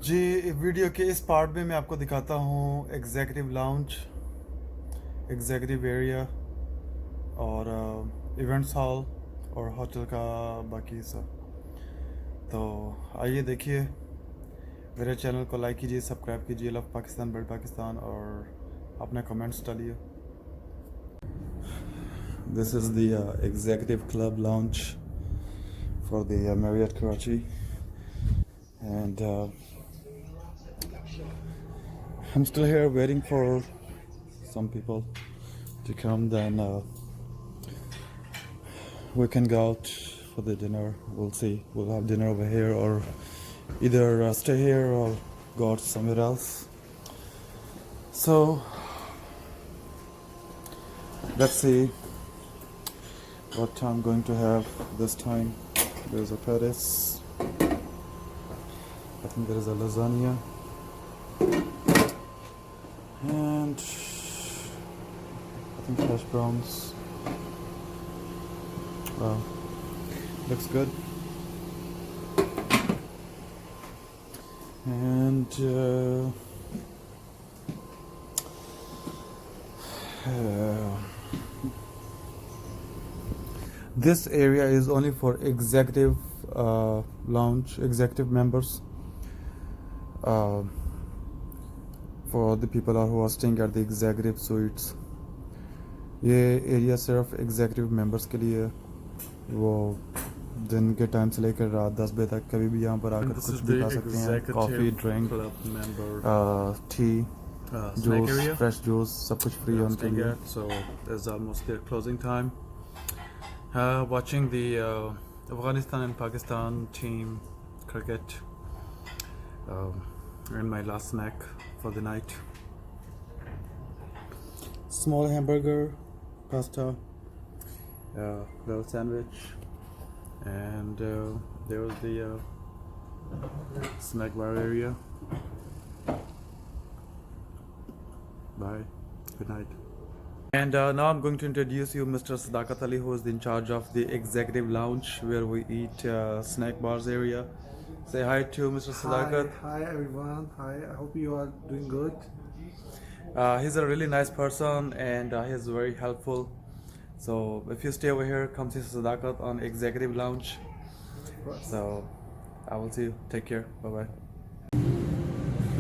जी video के इस part में मैं आपको दिखाता हूँ एग्जेक्टिव लाउंज, एग्जेक्टिव एरिया और इवेंट्स हॉल और होटल का बाकी सब। तो आइए देखिए, मेरे चैनल को लाइक कीजिए, सब्सक्राइब कीजिए, लव पाकिस्तान बर्ड पाकिस्तान, और अपने कमेंट्स डालिए। This is the adjective club lounge for the Marriott Karachi, and I'm still here waiting for some people to come. Then we can go out for the dinner. We'll see. We'll have dinner over here, or either stay here or go out somewhere else. So let's see what I'm going to have this time. There's a Paris. I think there is a lasagna, and I think hash browns. Wow, looks good. And this area is only for executive lounge, executive members. For the people who are staying at the executive suites. ये area सिर्फ executive members के लिए है। वो दिन के time से लेकर रात 10 बजे तक कभी भी यहाँ पर आकर कुछ भी खा सकते हैं। Coffee, drink, T, juice, fresh juice, सब कुछ फ्री है उनके लिए। So it's almost their closing time. Watching the Afghanistan and Pakistan team cricket. And my last snack for the night. Small hamburger, pasta, little sandwich, and there was the snack bar area. Bye. Good night. And now I'm going to introduce you Mr. Sadaqat Ali, who is in charge of the executive lounge where we eat snack bars area. Say hi to Mr. Sadaqat. Hi everyone. Hi. I hope you are doing good. He's a really nice person, and he's very helpful. So if you stay over here, come see Sadaqat on Executive Lounge. So I will see you. Take care. Bye bye.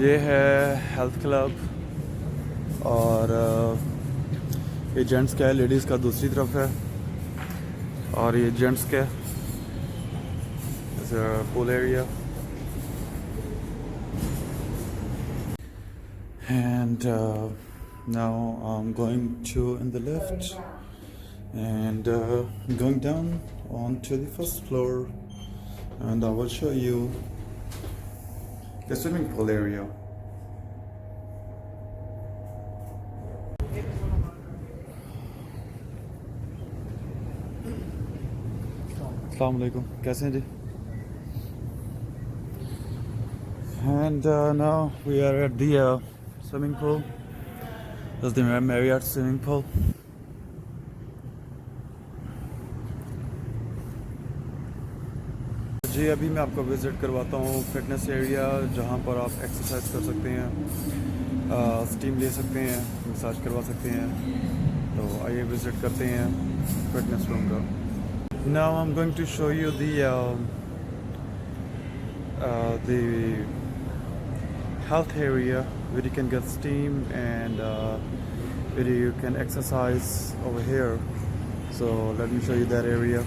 ये है health club, और ये gents का है, ladies का दूसरी तरफ है, और ये जेंट्स का pool area. And now I'm going to in the lift and going down onto the first floor, and I will show you the swimming pool area. Assalamu alaikum. कैसे हैं जी? And now we are at the swimming pool. This is the Marriott swimming pool. जी अभी मैं आपको visit करवाता हूँ fitness area, जहाँ पर आप एक्सरसाइज कर सकते हैं, स्टीम ले सकते हैं, मसाज करवा सकते हैं। तो आइए विज़िट करते हैं फिटनेस रूम का। Now I'm going to show you the health area where you can get steam and where you can exercise over here. So let me show you that area.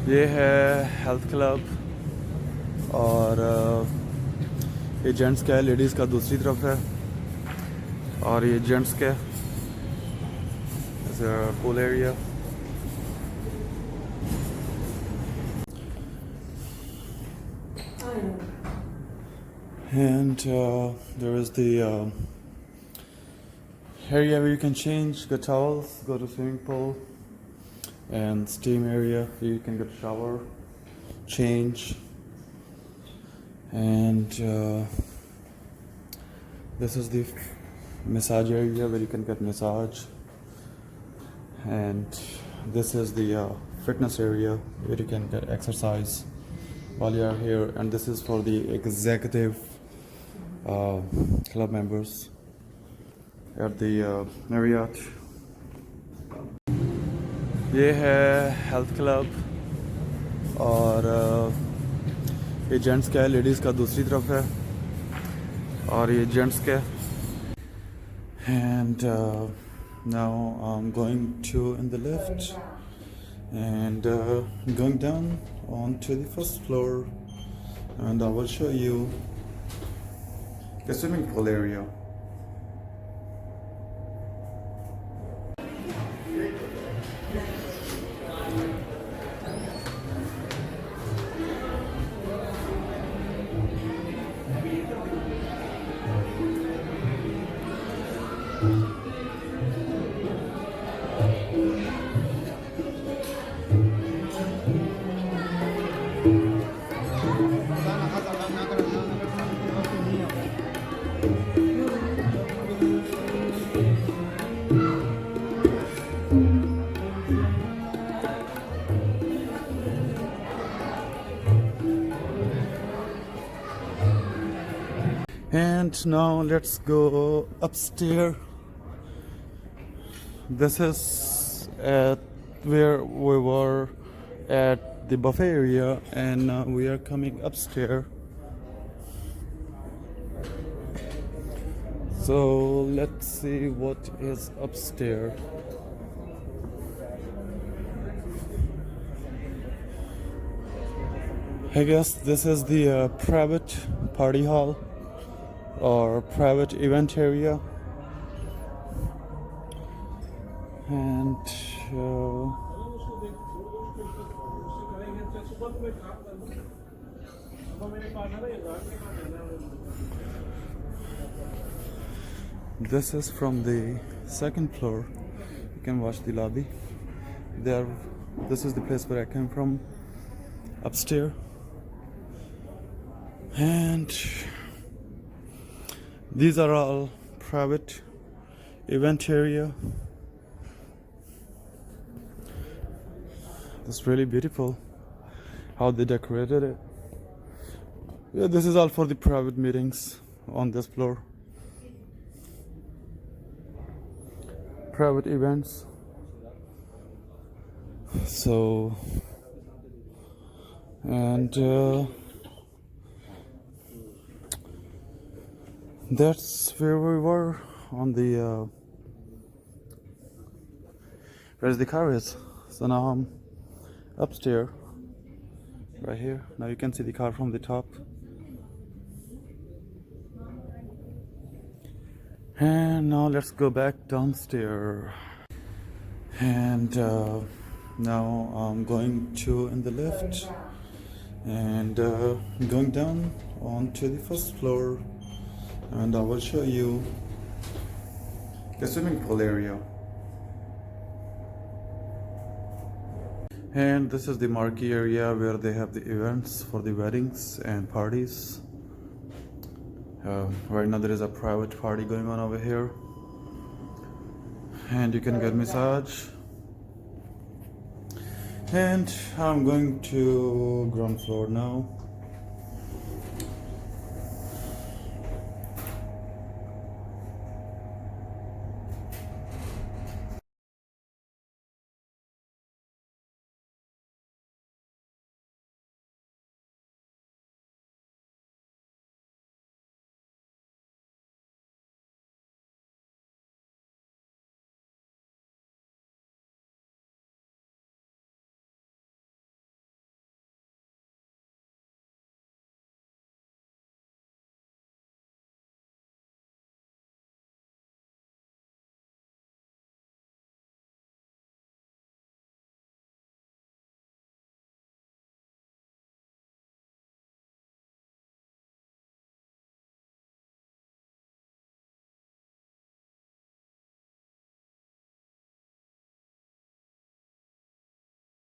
ये है health club, और ये gents का है, ladies का दूसरी तरफ है, और ये जेंट्स का pool area. And there is the area where you can change, get towels, go to swimming pool, and steam area where you can get a shower, change, and this is the massage area where you can get massage, and this is the fitness area where you can get exercise while you are here, and this is for the executive club members at the Marriott. ये है health club और ये gents का है, ladies का दूसरी तरफ है और ये जेंट्स का है. And now I'm going to in the lift and going down onto the first floor, and I will show you the swimming pool area. And now let's go upstairs. This is at where we were at the buffet area, and now we are coming upstairs. So let's see what is upstairs. I guess this is the private party hall or private event area, and this is from the second floor. You can watch the lobby there. This is the place where I came from, upstairs. And these are all private event area. It's really beautiful how they decorated it. Yeah, this is all for the private meetings on this floor. Private events. So, and that's where we were on the where's the car is. So now I'm upstairs right here. Now you can see the car from the top, and now let's go back downstairs. And now I'm going to in the lift and going down onto the first floor, and I will show you the swimming pool area. And this is the marquee area where they have the events for the weddings and parties. Right now there is a private party going on over here, and you can get massage. And I'm going to ground floor now.